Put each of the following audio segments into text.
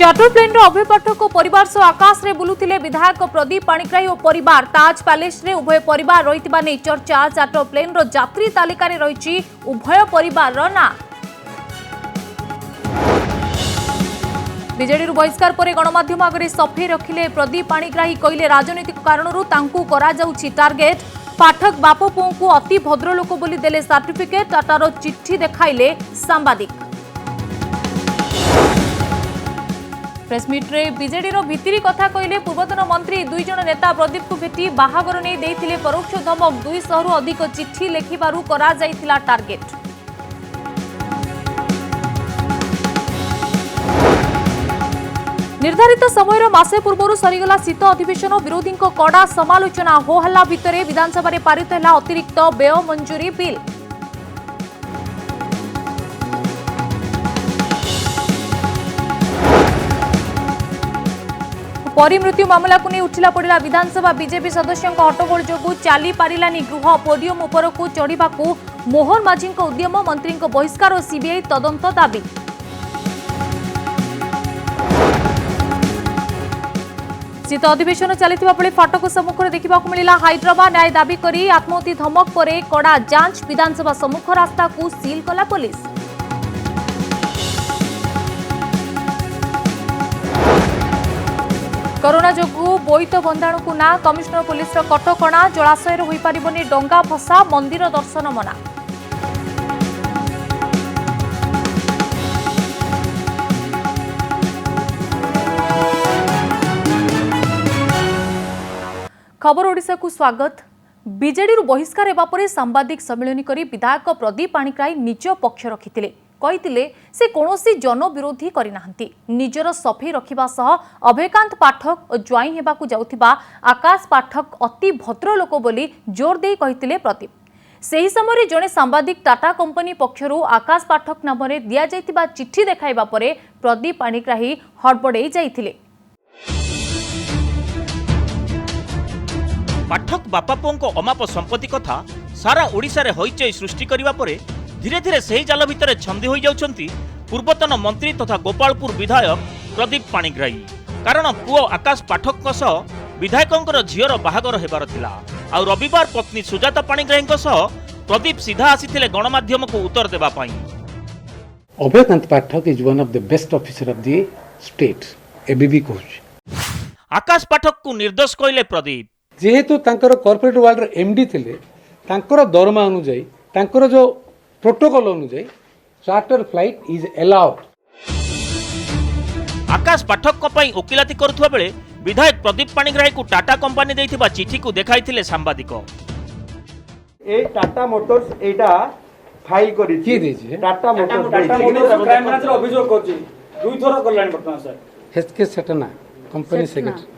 Charter plane अभय पाठक परिवार सह आकाश रे बुलुथिले विधायक प्रदीप पाणिग्राही और परिवार ताज पैलेस रे उभय परिवार रहितबा नै चर्चा। चार्टर प्लेन रो यात्री तालिका रे रहिछि उभय परिवार रो ना। बीजेडी बहिष्कार पर गणमाध्यम आगे सफे रखिले प्रदीप पाणिग्राही कहले राजनीतिक कारणरू तांकू करा जाउछि टार्गेट। पाठक बाप पुओ को अति भद्रलोक बोली देले सर्टिफिकेट। टाटार चिट्ठी देखाइले सांबादिक। प्रेसमिट रे बीजेडी रो भितरी कथा कहले पूर्वतन मंत्री दुई जन नेता प्रदीप को भेटी बाहागर नै देथिले परोक्ष धमक। 200 रु अधिक चिट्ठी लेखिबारु करा जाइथिला टार्गेट। निर्धारित समय मासे पूर्व सरीगला शीत अधिवेशन। विरोधी कड़ा समालोचना। हो हल्ला भितर विधानसभा रे पारित है अतिरिक्त व्यय मंजूरी बिल। परिमृत्यु मामला को नहीं उठिला पड़ा विधानसभा। बीजेपी सदस्यों हट्टगोल जोगु चली पारिलानी गृह। पोडियम उपर को चढ़ा मोहन माझी उद्यम। मंत्री बहिष्कार और सीबीआई तदंत दाबी। शीत अधिवेशन चलता बेले फाटक सम्मुखें देखा मिला हैदराबाद न्याय दाबी कर आत्महत्या धमक पर कड़ा जांच। विधानसभा सम्मुख रास्ता को सील कला पुलिस। कोरोना जोगु बोईत बंधाणु को ना। कमिशनर पुलिस कटकणा। जलाशय हो पारिबनी डंगा भसा। मंदिर दर्शन मना। खबर ओडिशा को स्वागत। बीजेडी बहिष्कार हेबा परे सांबादिक सम्मेलन करी विधायक प्रदीप पाणिग्राही निज पक्ष रखिथिले। कहिथिले से कौनसी जनविरोधी करिनाहंती। निजर सफेई रखिबा सह अभयकांत पाठक और ज्वाई हेबाकू जाउथिबा आकाश पाठक अति भद्रलोक बोली जोर दे कहिथिले प्रदीप। सेही समय जड़े सांबादिक टाटा कंपनी पक्षरु आकाश पाठक नाम दिया जाइतिबा चिट्ठी देखाइबा परे प्रदीप पाणिग्राही हड़बड़े जाइथिले। पाठक बापा पुओं अमाप संपत्ति कथा सारा ओडिशा रे हईचई सृष्टि करिबा परे धीरे धीरे सही जाल भितर छंदी होई जाउछंती पूर्वतन मंत्री तथा गोपालपुर विधायक प्रदीप पाणिग्राही। कारण पुओ आकाश पाठक सह विधायकंकर झियर बाहागर हेबार थिला। आ रविवार पत्नी सुजाता पाणिग्राही सह प्रदीप सीधा आसीथिले गणमाध्यम को उत्तर देबा पई। Abhaykant Pathak is one of the best officer of the state ABB coach. Akash Pathak को निर्दोष कहले प्रदीप। जेहेतु तांकर कॉर्पोरेट वर्ल्ड रे एमडी थिले तांकर दरमा अनुसार तांकर जो प्रोटोकॉल अनुसार चार्टर फ्लाइट इज अलाउड। आकाश पाठक को पई ओकिलाती करुथुवा बेले विधायक प्रदीप पाणिग्राही को टाटा कंपनी देइथिबा चिठी को देखाइथिले सांबादिक। ए टाटा मोटर्स एटा फाइल करी की देछि टाटा मोटर्स क्राइम ब्रांच रे अभियोग करछि दुई थोर करलानी वर्तमान sir. HK Setna company secretary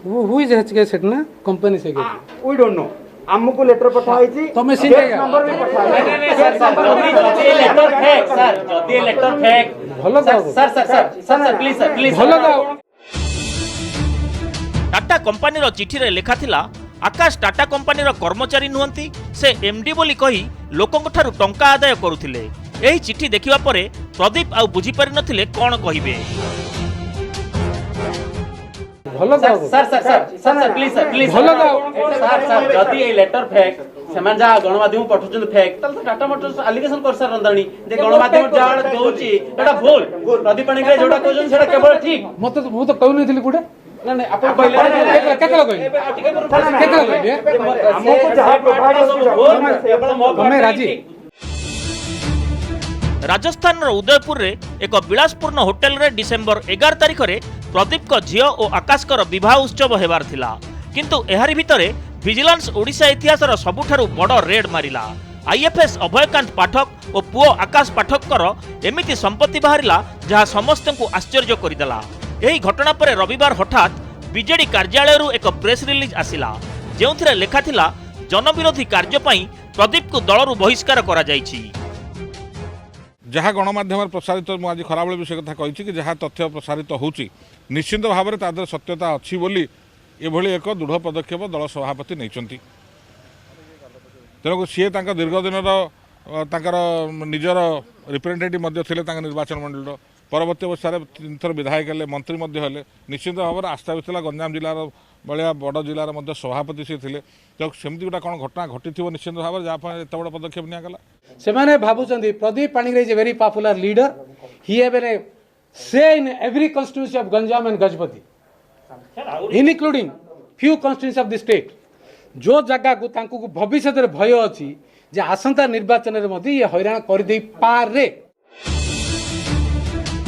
who is HK Setna company secretary we don't know. हमको लेटर पठाई छी तमे से नंबर भी पठाई नहीं sir sir letter fake sir जदी लेटर फेक भलो sir sir sir sir please भलो गाओ। टाटा कंपनी रो चिठी रे लेखा थिला आकाश टाटा कंपनी रो कर्मचारी नुहंती। से एमडी बोली कही लोकंक ठारू टंका आदाय करुथिले। एही चिठी देखिबा परे प्रदीप आ बुझी पारि नथिले कोन कहिबे। भलो गाओ sir sir sir sir please भलो गाओ सर सर जदी ए लेटर फेक सेमान जा गणमाध्यम पठुचन फेक तल टाटा मोटर्स एलिगेशन कर सर रंदानी जे गणमाध्यम जाळ दोउची एटा भूल प्रदीप पाणिग्राही जोडा कहजन सेटा केवल ठीक। मत मु तो कहू नथिली कुडे ना ना आपण कहले केतला कहली केतला कहली हमको जहां प्रोवाइड हमें राजी। राजस्थान उदयपुर रे एक विलासपूर्ण होटेल रे डिसेंबर 11 तारिख रे प्रदीप को झियो और आकाश विवाह उत्सव हेबार थिला। किंतु एहारी भितरे विजिलेंस ओडिशा इतिहास सबुठारु बड़ रेड मारिला। आईएफएस अभयकांत पाठक और पुओ आकाश पाठक एमिति संपत्ति बाहरिला जहाँ समस्त को आश्चर्य करदेला। यही घटना पर रविवार हठात बीजेडी कार्यालय एक प्रेस रिलीज आसिला जो लेखा थिला जनविरोधी कार्य पई प्रदीप को दलरू बहिष्कार करा जायछि। जहाँ गणमाध्यम प्रसारित मुझे खराबले भी से कथा कही कि जहाँ तथ्य प्रसारित होची निश्चित भाव में तादर सत्यता अच्छी बोली एभली एक दृढ़ पदक्षेप दल सभापति नहीं। तेणुक सी दीर्घ दिन निजर रिप्रेजेंटेटिव निर्वाचन मंडल परवर्ती अवस्था 3 थर विधायक हेले मंत्री हेले निश्चित भाव में आस्था भी गंजाम जिलार भाया बड़ जिलार सभापति सी थे तो सेमती गोटा कौन घटना घटी निश्चित भाव में जहाँफल एत बड़ पदक्षेप निगला से भावुं Pradeep Panigrahi is a very popular leader he have an say in every constituency of Ganjam and Gajapati including few constituency of the state जो जगह को तांको भविष्य में भय अच्छी जे आसंता निर्वाचन में ये हैरान कर पारे।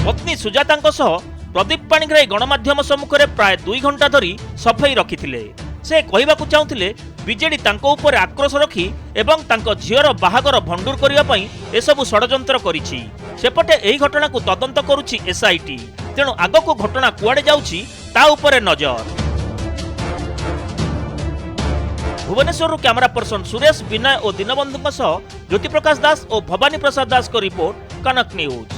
पत्नी सुजाता सह प्रदीप पाणिग्राही गणमाध्यम सम्मुख में प्राय 2 घंटा धरी सफाई रखिथिले। से कहबाकू चाहुथिले बीजेडी तांको ऊपर आक्रोश रखी एवं तांको झीवर बाहागर भंडूर करिया पई एसबु षडयंत्र करिछि। सेपटे एही घटना को तदंत करुछि एसआईटी। तेणु आगको घटना कुआडे जाउछि ता ऊपर नजर। भुवनेश्वर कैमरा पर्सन सुरेश विनय और दीनबंधु सह ज्योति प्रकाश दास और भवानी प्रसाद दास को रिपोर्ट कनक न्यूज।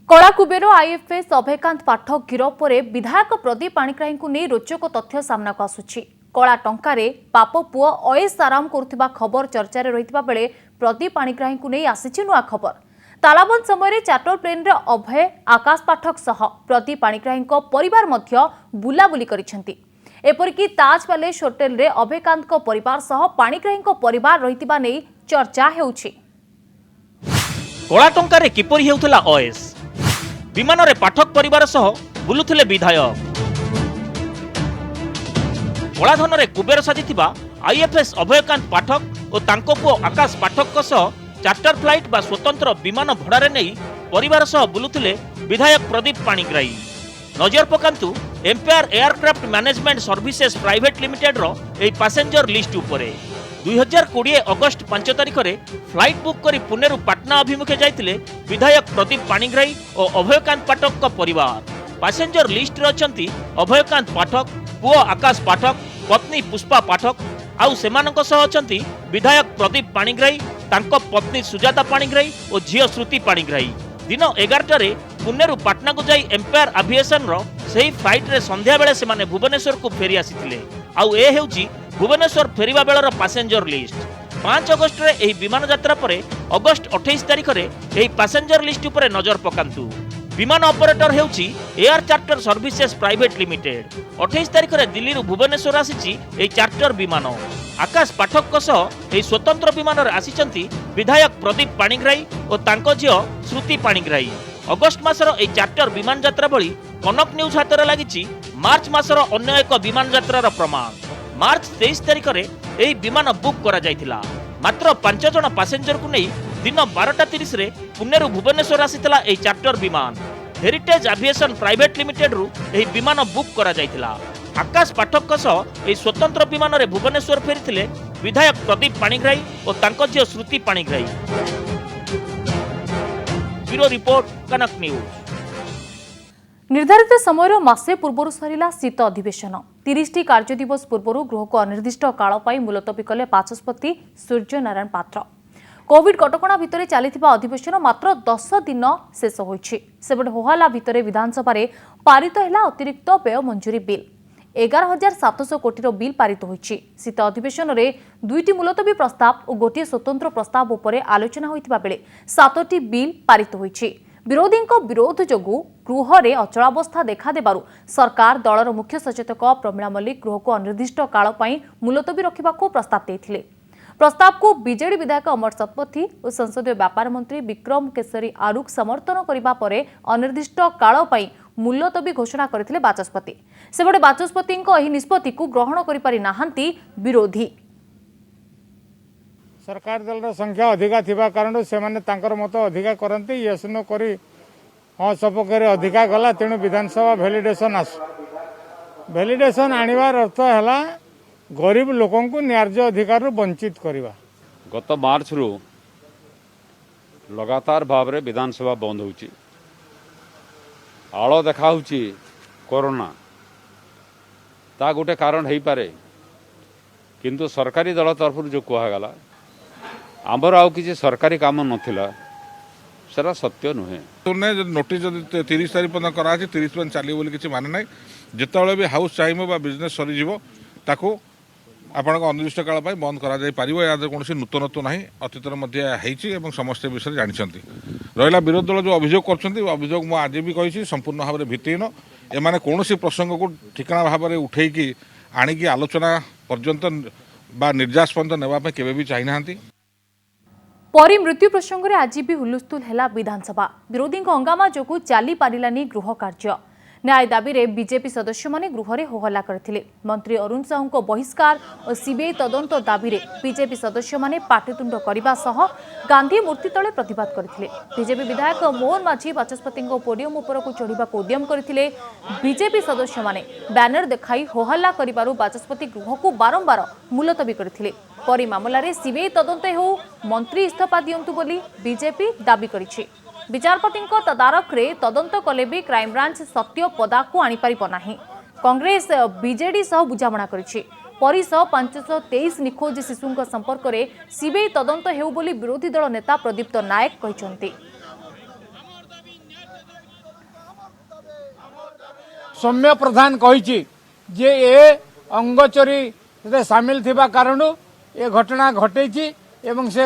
कला कुबेर आईएफएस अभयकांत पाठक गिरफ पर विधायक प्रदीप पाणिग्राही को नहीं रोचक तथ्य सामना को आसुछि। कला टंकारे बाप पुओ अयेश आराम करुथिबा खबर चर्चा रे रहितबा बेले प्रदीप पाणिग्राही को नहीं आसीछि नुआ खबर। तालाबंद समय चार्टर प्लेन रे अभय आकाश पाठक सह प्रदीप पाणिग्राही परिवार मध्य बुलाबुली करिसेंती। एपरिकी ताज पैलेस होटेल रे अभयकांत को परिवार सह पाणिग्राही परिवार रहितबा नै चर्चा हेउछि। कला टंकारे किपरि हेउथला अयेश विमान रे पाठक परिवार सह बुलुथिले विधायक। कलाधन रे कुबेर साजिथिबा आईएफएस अभयकांत पाठक और तांको पुओ आकाश पाठक सह चार्टर फ्लाइट बा स्वतंत्र विमान भड़ारे नहीं परिवार सह बुलुथिले विधायक प्रदीप पाणिग्राही। नजर पकांतु Empire aircraft management services private limited रो एई पैसेंजर लिस्ट उपरे 2020 अगस्त 5 तारिख रे फ्लाइट बुक करी पुनेरु पाटना अभिमुखे जाइतिले विधायक प्रदीप पाणिग्राही और अभयकांत पाठक का परिवार। पैसेंजर लिस्ट रे अछंती अभयकांत पाठक पुओ आकाश पाठक पत्नी पुष्पा पाठक आउ सेमानक सह अछंती विधायक प्रदीप पाणिग्राही तांको पत्नी सुजाता पाणिग्राही और झियो श्रुति पाणिग्राही। दिन 11 रे पुनेरु पाटना को जाई एम्पायर एविएशन रो सही फ्लाइट रे संध्या बेले से माने भुवनेश्वर को फेरी आसीथिले। आउ ए हेउची भुवनेश्वर फेरिबा बेलर पैसेंजर लिस्ट। 5 अगस्त रे एही विमान यात्रा परे अगस्त 28 तारिख रे एही पैसेंजर लिस्ट उपरे नजर पकांतु। विमान ऑपरेटर हेउची air charter services private limited. 28 तारिख रे दिल्ली रु भुवनेश्वर आसीची एही चार्टर विमान। आकाश पाठक सह एही स्वतंत्र विमान रे आसीचंती विधायक प्रदीप पाणिग्राही और तांको झियो श्रुति पाणिग्राही। अगस्त मासर एही चार्टर विमान यात्रा भली कनक न्यूज हाथ लगी मार्च मासर अन्य एक विमान यात्रार प्रमाण। मार्च 23 तारिख रे एही विमान बुक करा जायतिला। मात्र 5 जन पैसेंजर को नहीं दिन 12:30 रे पुनेरु भुवनेश्वर आसीतला एही चार्टर विमान। हेरिटेज एविएशन प्राइवेट लिमिटेड रु एही विमान बुक करा जायतिला। आकाश पाठक सह एही स्वतंत्र विमान रे भुवनेश्वर फेरिथिले विधायक प्रदीप पाणिग्राही और तांको झियो श्रुति पाणिग्राही। ब्यूरो रिपोर्ट कनक न्यूज। निर्धारित समय मासे पूर्व सरिला शीत अधिवेशन 30टी कार्य दिवस पूर्व गृह को अनिर्दिष्ट काल पाई मुलतवी कले बाचस्पति सूर्य नारायण पात्र। कोविड कटकणा भितर चलिथिबा अधिवेशन मात्र 10 दिन शेष होईछि। सेबडे होहाला भितर विधानसभा रे पारित हैला अतिरिक्त व्यय मंजूरी बिल 11,700 कोटी बिल पारित होईछि। शीत अधिवेशन रे 2टी मुलतवी प्रस्ताव और गोटे स्वतंत्र प्रस्ताव उपरे आलोचना होइतिबा बेले 7टी बिल पारित होईछि। विरोधी विरोध जोगु गृह रे अचलावस्था देखा देबारु सरकार दलर मुख्य सचेतक प्रमिला मल्लिक गृह को अनिर्दिष्ट काल पाई मुलतवी रखिबाकू प्रस्ताव देथिले। प्रस्ताव को बीजेडी विधायक अमर शतपथी और संसदीय व्यापार मंत्री विक्रम केसरी आरुख समर्थन करिबा परे अनिर्दिष्ट काल पाई मुलतवी घोषणा करथिले बाचस्पति। सेबडे बाचस्पतिଙ୍କ एही निष्पत्ति को ग्रहण करि पारि नाहंती विरोधी। सरकार दल संख्या अधिका थिबा कारण से माने तांकर मत अधिका करंती यस नो करी हाँ सपक्षे अधिका गला तेणु विधानसभा भैलिडेसन आस भैलिडेसन आनिबार अर्थ है गरीब लोकों को न्याय्य अधिकार वंचित करवा। गत मार्च रु लगातार भाव में विधानसभा बंद होची आड़ देखा कोरोना ता गोटे कारण हो पारे किंतु सरकारी दल तरफ जो कहगला आमर आउ किसी सरकारी काम नथिला सेरा सत्य नुहे। नोटिस 30 तारीख पर्यटन कराची 30 चलिए बोली किसी माने ना जिते भी हाउस चाहिए बिजनेस सरीज ताको ଆପଣଙ୍କ ଅନିର୍ଦ୍ଦିଷ୍ଟ କାଳ ପାଇଁ ବନ୍ଦ କରାଯାଇପାରିବ। ଏହାରେ କୌଣସି ନୂତନତ୍ୱ ନାହିଁ, ଅତୀତରେ ମଧ୍ୟ ଏହା ହେଇଛି ଏବଂ ସମସ୍ତେ ଏ ବିଷୟରେ ଜାଣିଛନ୍ତି। ରହିଲା ବିରୋଧୀ ଦଳ ଯେଉଁ ଅଭିଯୋଗ କରୁଛନ୍ତି, ଅଭିଯୋଗ ମୁଁ ଆଜି ବି କହିଛି ସମ୍ପୂର୍ଣ୍ଣ ଭାବରେ ଭିତ୍ତିହୀନ। ଏମାନେ କୌଣସି ପ୍ରସଙ୍ଗକୁ ଠିକଣା ଭାବରେ ଉଠେଇକି ଆଣିକି ଆଲୋଚନା ପର୍ଯ୍ୟନ୍ତ ବା ନିର୍ଯାସ ପର୍ଯ୍ୟନ୍ତ ନେବା ପାଇଁ କେବେ ବି ଚାହିଁନାହାନ୍ତି। परी मृत्यु प्रसंग में आज भी हुलस्थुल है विधानसभा। विरोधी हंगामा जो चली पारानी गृह कार्य। न्याय दाबी रे बीजेपी सदस्य माने गृह रे होहल्ला करथिले। मंत्री अरुण साहू बहिष्कार और सीबीआई तदंत दाबी रे बीजेपी सदस्य माने पाटितुंड करने सह गांधी मूर्ति तले प्रतिवाद करथिले। बीजेपी विधायक मोहन माझी बाचस्पति पोडियम उपर को चढ़ा उद्यम करथिले। बीजेपी सदस्य माने बैनर देखाई होहल्ला करिबारु बाचस्पति गृह को बारंबार मुलतवी करथिले। परी मामला रे सीबीआई तदंत हो मंत्री इस्तीफा दियंतु बोली बीजेपी दाबी करिछि। विचारपति तदारख रे तदंत कले भी क्राइमब्रांच सत्य पदाकू आनी पारिब नाही। कांग्रेस बीजेडी सह बुझामणा करिछि। परी सह 523 निखोज शिशुंक संपर्क रे सीबीआई तदंत हेउ बोली विरोधी दल नेता प्रदीप्त नायक कहिसंती। सौम्य प्रधान कहिछि जे ए अंगचोरी से सामिल थिबा कारण ए घटना घटेछि एवं से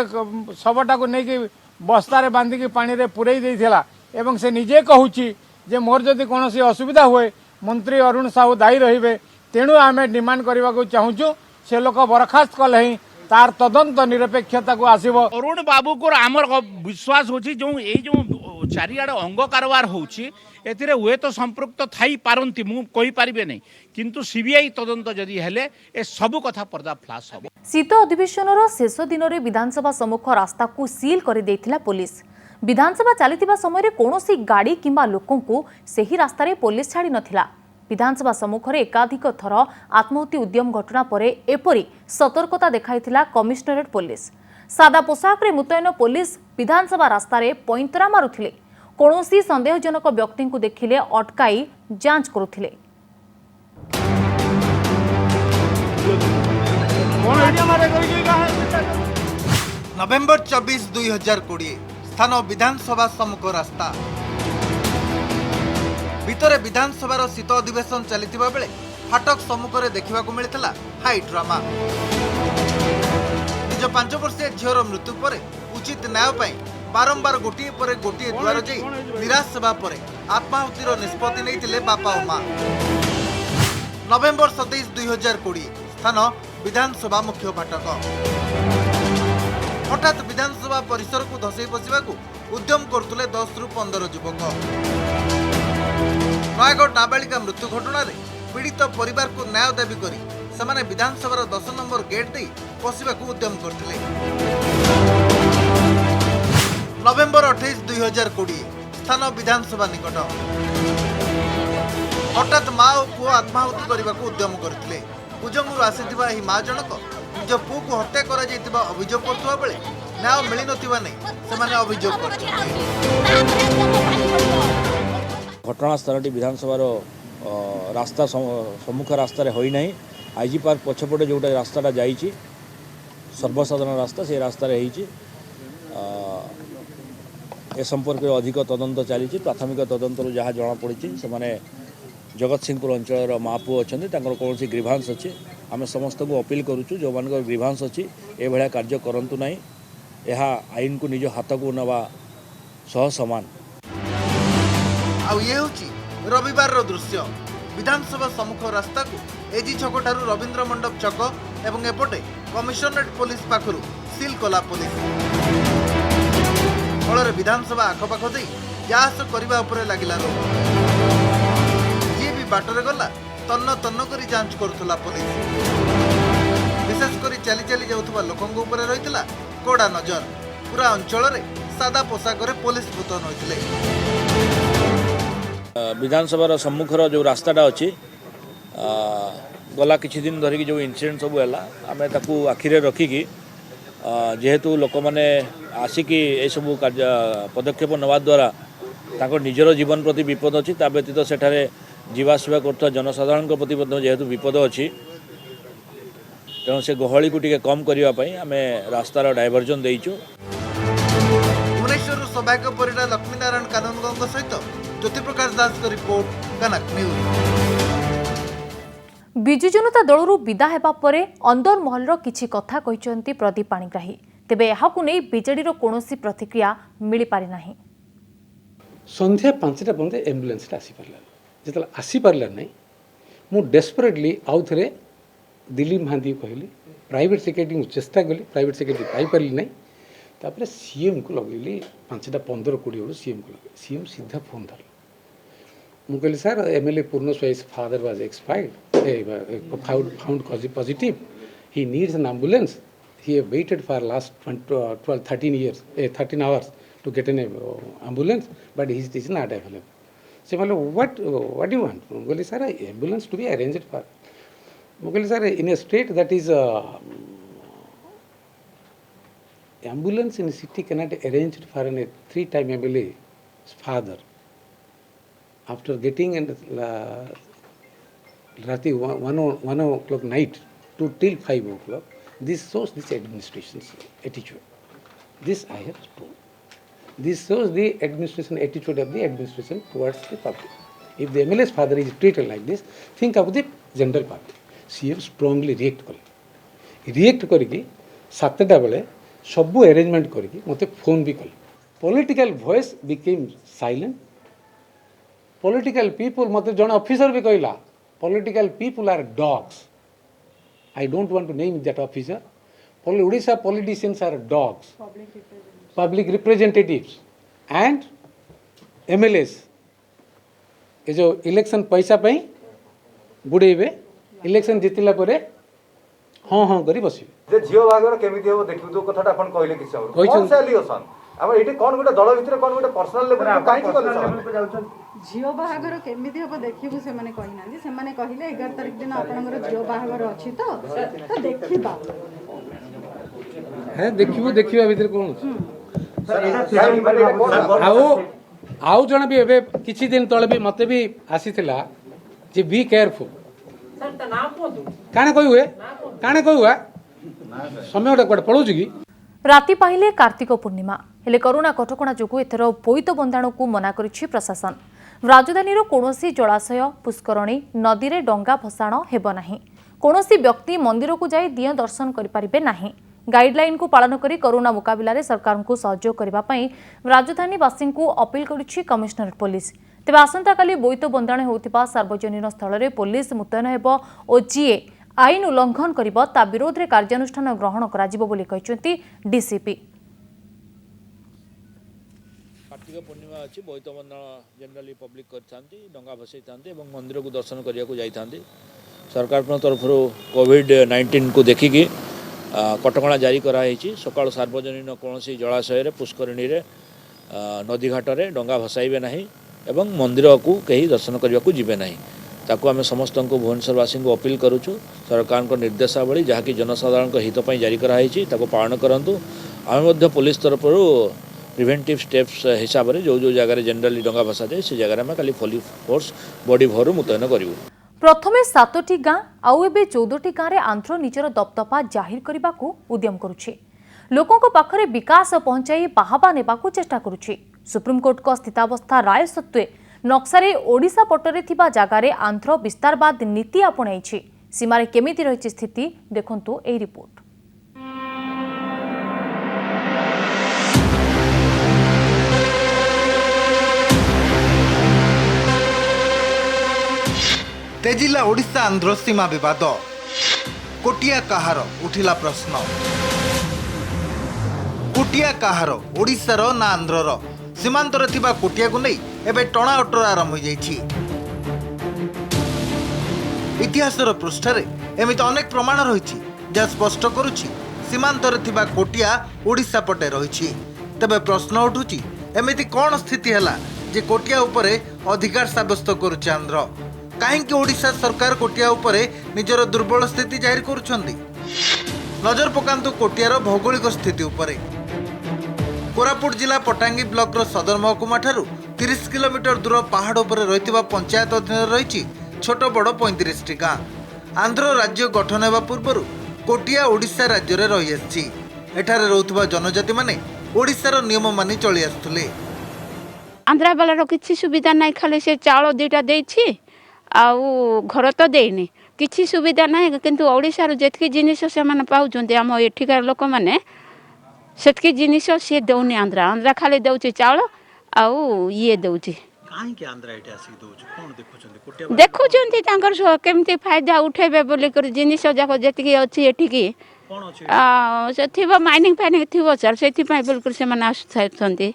शवटा को नहीं बस्तारे बांधिकी पानी रे पुरई देइथिला एवं से निजे कहूछि जे मोर जदि कोनोसी असुविधा हुए मंत्री अरुण साहू दायी रहिबे। तेणु आमे डिमांड करबा को चाहूछु से लोक बरखास्त कले ही तार तदंत निरपेक्षता को आसीबो। अरुण बाबू को आमर विश्वास होछि जो ए जो चारिआडे अंग कारोबार होछि एथिरे हुए तो संपृक्त थाई पारंती मु कहि परिबे नै, किंतु सीबीआई तदंत जदि हेले ए सब कथा पर्दा फ्लाश हो। शीत अधिवेशन शेष दिन में विधानसभा सम्मुख रास्ता को सील कर देथिला पुलिस। विधानसभा चलता समय कौनसी गाड़ी किंबा लोकों को सही रास्ता रे पुलिस छाड़ी नथिला। विधानसभा सम्मुख रे एकाधिक थर आत्महत्या उद्यम घटना पर एपरी सतर्कता देखाइथिला कमिशनरेट पुलिस। सादा पोशाक रे मुतयन पुलिस विधानसभा रास्ता रे पैंतरा मारुथिले। कौनसी संदेहजनक व्यक्ति को देखिले अटकाई जांच करुथिले। नवेम्बर 24 2020 स्थान विधानसभा सम्मुख रास्ता भितर विधानसभा शीत अधिवेशन चलता बेले फाटक सम्मुख में देखा मिलता हाई ड्रामा। निज 5 वर्षीय झीर मृत्यु पर उचित न्याय बारंबार गोटे पर गोटे दुआर जाई निराश होगा पर आत्माहुतिर निष्पत्ति नहीं बापा और मां। नवेम्बर 27 2020 स्थान विधानसभा मुख्य फाटक। हठात विधानसभा परिसर को धसई बसवा उद्यम करते 10 ରୁ 15 युवक। नयगढ़ नाबालिका मृत्यु घटना पीड़ित परिवार को न्याय दाबी करी सेमाने विधानसभा 10 नंबर गेट दे पशिबा उद्यम करते। नवेम्बर 28 2020 स्थान विधानसभा निकट। हठात माँ और पुओ आत्माहुति करने को उद्यम करते। कुजंगुर आसीथिबा एही माँ जनक निज पुओ को हत्या करा जायतिबा अभियोग करथुवा बेले न्याय मिली नथिबा नै सेमाने अभियोग करछथि। घटनास्थल विधानसभा रास्ता सम्मुख रास्तार होई नहीं। आईजी पार्क पछपटे जोटा रास्ताटा जाइछि सर्वसाधारण रास्ता से रास्तार होइछि। ए संपर्क में अधिक तदंत चली। प्राथमिक तदंत जहाँ जना पड़ी से जगत सिंहपुर अंचल माँ पुओ अच्छा कौन ग्रीभांस अच्छी आम समस्त को अपील करुचु जो मान ग्रीभांस अच्छी ए भाया कार्य करंतु नहीं। यह आईन को निज हाथ को नवा सह समान। ये रविवार दृश्य विधानसभा सम्मुख रास्ता को एजी छक ठारू रवींद्र मंडप छक एवं एपटे कमिशनरेट पुलिस पाखरु सील कला पुलिस। फल विधानसभा आखपाख दे जाहाज करने उपरे लगिला रोक। जी भी बाटरे गला तन्न तन्न करी जांच करुला पुलिस। विशेषकर चली चली जाउथबा लोकंग उपरे रहितला कोड़ा नजर। पूरा अंचल रे सादा पोशाक रे पुलिस मुतयन होइतिले। विधानसभा सम्मुखर जो रास्ताटा अच्छी गला किछि दिन धरिकी जो इनसीडेंट सब है आम ताकू आखिरे रखिकी जेहेतु लोक मैंने आसिकी सब पदक्षेप नवा द्वारा ताको निजर जीवन प्रति विपद अच्छी ता व्यतीत सेठारे जीवासवा करता जनसाधारण प्रति जेहेतु विपद अच्छी तेणु से गहली को टिके कम करने आम रास्तार डायवर्जन देइछु। भुवनेश्वर सौभाग्य परिडा लक्ष्मीनारायण कानूनगो सहित ज्योति प्रकाश दास रिपोर्ट कनक न्यूज। ବିଜୁ ଜନତା ଦଳରୁ ବିଦା ହେବା ପରେ ଅନ୍ଦର ମହଲର କିଛି କଥା କହିଛନ୍ତି ପ୍ରଦୀପ ପାଣିଗ୍ରାହୀ। ତେବେ ଏହାକୁ ନେଇ ବିଜେଡିର କୌଣସି ପ୍ରତିକ୍ରିୟା ମିଳିପାରି ନାହିଁ। ସନ୍ଧ୍ୟା 5ଟା ପର୍ଯ୍ୟନ୍ତ ଆମ୍ବୁଲାନ୍ସଟା ଆସିପାରିଲା ଯେତେବେଳେ ଆସିପାରିଲା ନାହିଁ ମୁଁ ଡେସ୍ପରେଟଲି ଆଉ ଥରେ ଦିଲ୍ଲୀପ ମହାନ୍ତିକୁ କହିଲି, ପ୍ରାଇଭେଟ୍ ସେକ୍ରେଟାରୀଙ୍କୁ ଚେଷ୍ଟା କଲି, ପ୍ରାଇଭେଟ୍ ସେକ୍ରେଟାରୀ ପାଇପାରିଲି ନାହିଁ। ତାପରେ ସିଏମ୍କୁ ଲଗେଇଲି 5ଟା 15-20 ବେଳୁ ସିଏମ୍କୁ ଲଗେଇଲି। ସିଏମ୍ ସିଧା ଫୋନ୍ ଧରିଲେ। ମୁଁ କହିଲି ସାର୍ MLA ପୂର୍ଣ୍ଣ whose father was expired, found positive. He needs an ambulance. He have waited for last 13 hours to get an ambulance, but he is not available. So what do you want? ମୁଁ କହିଲି sir, ambulance to be arranged for. ମୁଁ କହିଲି sir, in a state that is ambulance in city cannot arranged for a 3-time MLA's father. After getting in Rati 1 o'clock night till 5 o'clock, this shows this administration's attitude. This I have told. This shows the administration attitude of the administration towards the public. If the MLA's father is treated like this, think of the general public. CM strongly react करके 7टा बेले सबू arrangement करके मते phone भी कले। Political voice became silent. Political people मते जन officer भी कहला, political people are dogs. I don't want to name that officer. Odisha politicians are dogs. Public representatives and MLAs. ये जो इलेक्शन पैसा पे बुड़ेबे, इलेक्शन जितला परे हाँ करी बसिबे। जे झियो बागर केमिति हो देखिबो तो कथाटा अपन कहले कि सब कोन से एलिगेशन अब एठी कोन गुटे दल भितर कोन गुटे पर्सनल लेवल काई कि कले सब झियो बागर केमिति हो देखिबो से माने कहि नांदी से माने कहिले 11 तारिख दिन आपनगर झियो बागर अछि तो देखिबा है देखिबा भीतर कोन आउ जण भी एबे किछि दिन तळे भी मते भी आसीथिला जे बी केयरफुल सर त नाम कोदु काने कहू समय गोटे कुआडे पळौछ कि राति पाहिले कार्तिक पूर्णिमा हेले करोना कटकणा जोगु एथर बोईत बंदाण को मना करिछि प्रशासन। राजधानी कौनसी जलाशय पुष्करणी नदी रे डंगा भसाण हेब नाही। कौनसी व्यक्ति मंदिर को जाई दिय दर्शन करि परिबे नाही। गाइडलाइन को पालन करी कोरोना मुकाबला रे सरकार को सहयोग करबा पई राजधानी वासी को अपील करिछि कमिश्नरेट पुलिस। तेबे आसंता काली बोईत बंदाण होउथिबा सार्वजनिक स्थल रे पुलिस मुतयन हेबो ओ जीए आईन उल्लंघन करिबो ता विरोध रे कार्यानुष्ठान ग्रहण कराजिबो बोली कहिसंती डीसीपी। कार्तिक पूर्णिमा अच्छी बोईत बंदाण जनरली पब्लिक करथांती डंगा भसई थांती एवं मंदिर को दर्शन करिया को जाइथांती। सरकार तरफ कोविड-19 को देखिकी कटकणा जारी कराई। सकाल सार्वजनिक कौन जलाशय पुष्करणी नदी घाट में डंगा भसाइबे नहीं एवं मंदिर को कहीं दर्शन करने को जीवे नहीं। ताकू आम समस्त को भुवनेश्वरवासी को अपील करुचु सरकार निर्देशावली जहाँकि जनसाधारण हित पर जारी कराई पालन करूँ। आम पुलिस तरफ प्रिवेंटिव स्टेप्स हिसाब से जो जगह जनरली डंगा भसा जाए से जगह में खाली पुलिस फोर्स बॉडी भर मुतयन करूँ। प्रथमे 7टी गाँ आउ एबे 14टी गाँ रे आंध्र निजर दबदबा जाहिर करने को उद्यम करुछि। लोकों को पाखरे विकास पहुंचाई बाहाबा नेबाकू चेष्टा करुछि। सुप्रीमकोर्ट को स्थितावस्था राय सत्वे नक्सारे ओडिशा पटरे थिबा जागारे आंध्र विस्तारवाद नीति आपणाइछि। सीमारे केमिति रहिछि स्थिति देखंतु एई रिपोर्ट। तेजिला ओडिशा आंध्र सीमा विवाद कोटिया काहार उठिला प्रश्न कोटिया काहार ओडिशार ना आंध्रर सीमांतर थिबा कोटिया को नहीं एबे टणा अटर आरंभ हो जाइछि। इतिहासर पृष्ठरे एमिति अनेक प्रमाण रहिछि जा स्पष्ट करुछि सीमांतर थिबा कोटिया ओडिशा पटे रहिछि। तबे प्रश्न उठुछि एमिति कोन स्थिति हला जे कोटिया उपरे अधिकार साब्यस्त करुछि आंध्र। कहीं ओडिशा सरकार कोटिया उपरे निजर दुर्बल स्थिति जाहिर करुछंती। नजर पकांतु कोटियार भौगोलिक स्थिति उपरे। कोरापुट जिला पटांगी ब्लॉक सदर महकुमा ठारू 30 किलोमीटर दूर पहाड़ उपरे रहितबा पंचायत अधीन रहिछि छोट बड़ 35टी गाँ। आंध्र राज्य गठन हेबा पूर्वरु कोटिया ओडिशा राज्य रे रहि आछि। एठारे रहउतबा जनजाति माने ओडिशार नियम मानि चली आसुथले। आंध्रा वाला किछि सुविधा नै, खाली से चाउल 2टा देछि आउ घर तो देनी କିଛି ସୁବିଧା ନାହିଁ କିନ୍ତୁ ଓଡ଼ିଶାରୁ ଯେତିକି ଜିନିଷ ସେମାନେ ପାଉଛନ୍ତି ଆମ ଏଠିକାର ଲୋକମାନେ ସେତିକି ଜିନିଷ ସିଏ ଦେଉନି ଆନ୍ଧ୍ରା ଖାଲି ଦେଉଛି ଚାଉଳ ଆଉ ଇଏ ଦେଉଛି ଦେଖୁଛନ୍ତି ତାଙ୍କର କେମିତି ଫାଇଦା ଉଠେଇବେ ବୋଲିକରି ଜିନିଷ ଯାକ ଯେତିକି ଅଛି ଏଠିକି ସେ ଥିବ ମାଇନିଂ ଫାଇନିଂ ଥିବ ସାର୍ ସେଥିପାଇଁ ବୋଲିକରି ସେମାନେ ଆସୁଥାଉଛନ୍ତି।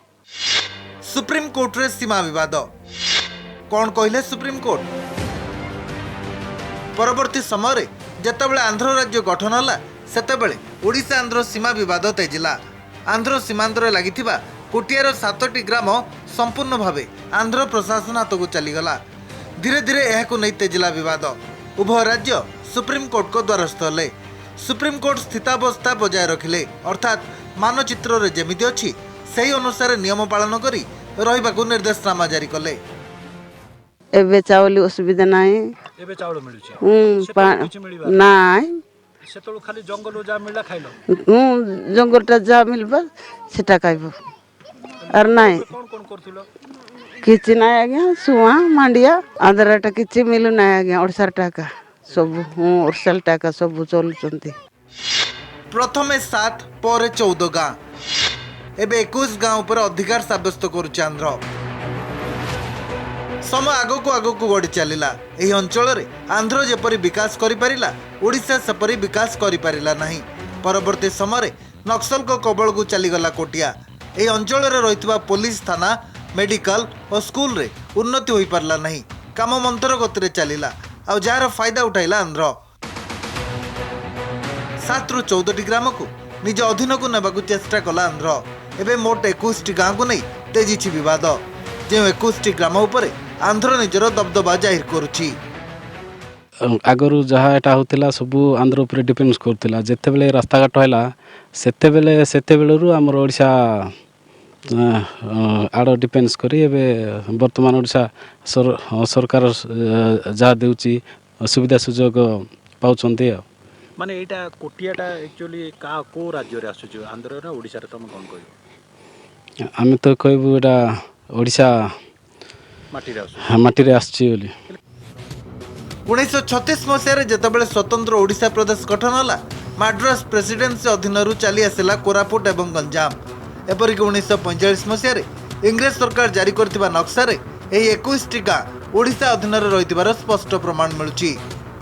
सुप्रीमकोर्ट रे सीमा विवाद कौन कहले सुप्रीमकोर्ट परवर्ती समय जेतेबेले आंध्र राज्य गठन होला सेतेबेले ओडिशा आंध्र सीमा विवाद तेजिला। आंध्र सीमांत लागिथिबा कोटियार 7टी ग्राम संपूर्ण भावे आंध्र प्रशासन हाथ को चलीगला। धीरे धीरे यह नहीं तेजिला विवाद। उभय राज्य सुप्रीमकोर्ट को द्वारस्थ हेले। सुप्रीमकोर्ट स्थितावस्था बजाय रखिले अर्थात मानचित्र रे जेमिति अछि सही अनुसार नियम पालन करी रहिबाकू निर्देशनामा जारी कले। एबे चावल असुविधा नाही एबे चावल मिलुछि नाय सेतळु खाली जंगल जा मिला खाइलो जंगलटा जा मिलबा सेटा खाइबो आर नाय कोन कोन करथिलो किछि नाय आज्ञा सुआ मांडिया आदराटा किछि मिलु नाय आज्ञा 18 टाका सब 18 टाका सब चलुचंती। प्रथमे 7 पर 14 गाँ एबे 21 गाँव पर अधिकार साब्यस्त करुचे आंध्र। समय आगक बढ़ी चलला। एही अंचल रे आंध्र जेपरी विकास करि परिला ओडिशा सेपरी विकास करि परिला नहीं। परवर्ती समय नक्सल को कबल को चलीगला कोटिया। एही अंचल रे रहितबा पुलिस थाना मेडिकल और स्कूल रे उन्नति होई परला नहीं। काम मंत्र गति चलला आ जार फायदा उठाइला आंध्र। 7 रु 14 ग्राम को निज अधीन को नेबाकू चेष्टा कला आंध्र। एबे मोट 21 गाँ को नहीं तेजी विवाद जो 21 ग्राम उपरे आंध्र निजर दबदबा जाहिर करुछि। आगरू जहाँ एटा होतिला सब आंध्र उपरे डिपेंड करथिला। जेते बेले रास्ता घाट हैला सेते बेलरू हमर ओडिशा आड़ डिपेंड करी एबे वर्तमान ओडिशा सरकार जा देउची सुविधा सुजोग पाउचंती। माने एटा कोटियाटा एक्चुअली का को राज्य रे आसुची आंध्र रे ओडिसा रे तम कोन कहयो आमे तो कहबू एटा ओडिशा माटी रे आसची बोली। 1936 मसीह जेतेबेले स्वतंत्र ओडिशा प्रदेश गठन होला माड्रास प्रेसिडेंसी अधीन चली आसला कोरापुट एवं गंजाम। एपरिक 1945 मसीह इंग्रेज सरकार जारी करथिबा नक्शा रे एही 21 गाँ ओडिशा अधीन रहिथिबार स्पष्ट प्रमाण मिलुची।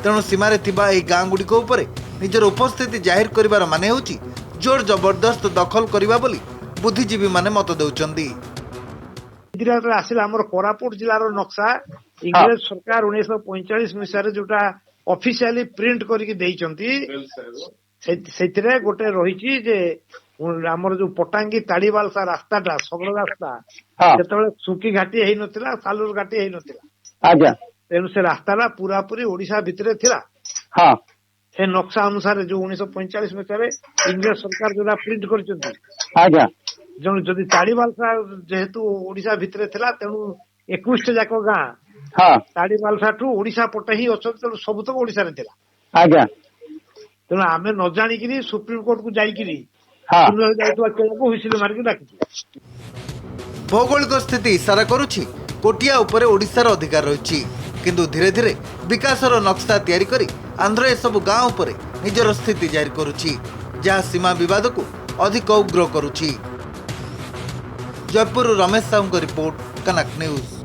तेणु सीमारे थिबा एही गाँ गुडी को उपरे निजर उपस्थिति जाहिर करिबार माने होची जोर जबरदस्त दखल करिबा बोली बुद्धिजीवी माने मत देउचंदी। आसिला हमर कोरापुट जिल्लार नक्शा इंग्रेज सरकार 1945 मसीह जोटा ऑफिशियली प्रिंट करके देइचंती सेतिरे गोटे रहिची जे हमर जो पटांगी ताड़ीवालसा रास्ताटा सगळ रास्ता सेतबेले सुकी घाटी हेई नथिला सालुर घाटी हेई नथिला आज्ञा तेनु से रास्ताला पूरा पूरी ओडिशा भितरे थिला। हां से नक्शा अनुसार जो 1945 मसीह इंग्रेज सरकार जोटा प्रिंट करचंती आज्ञा जण जदि ताड़ीवालसा जेहेतु ओडिशा भितरे थिला तेनु 21 जाक गाँ हां ताड़ीवालसा टू ओडिशा पटे ही अछन तेनु सब तो ओडिशा रे थिला आज्ञा तेनु आमे न जानि किरी सुप्रीम कोर्ट को जाई किरी हां जाइतवा केको हुइसिल मार के डाकी। भौगोलिक स्थिति इशारा करुछि कोटिया उपरे ओडिशार अधिकार रहिछि किंतु धीरे धीरे विकासर नक्शा तैयारी करी आंध्र ए सब गाँव उपरे निजर स्थिति जाहिर करुछि जहाँ सीमा विवाद को अधिक उग्र करुछि। जयपुर रमेश साहू रिपोर्ट कनक न्यूज।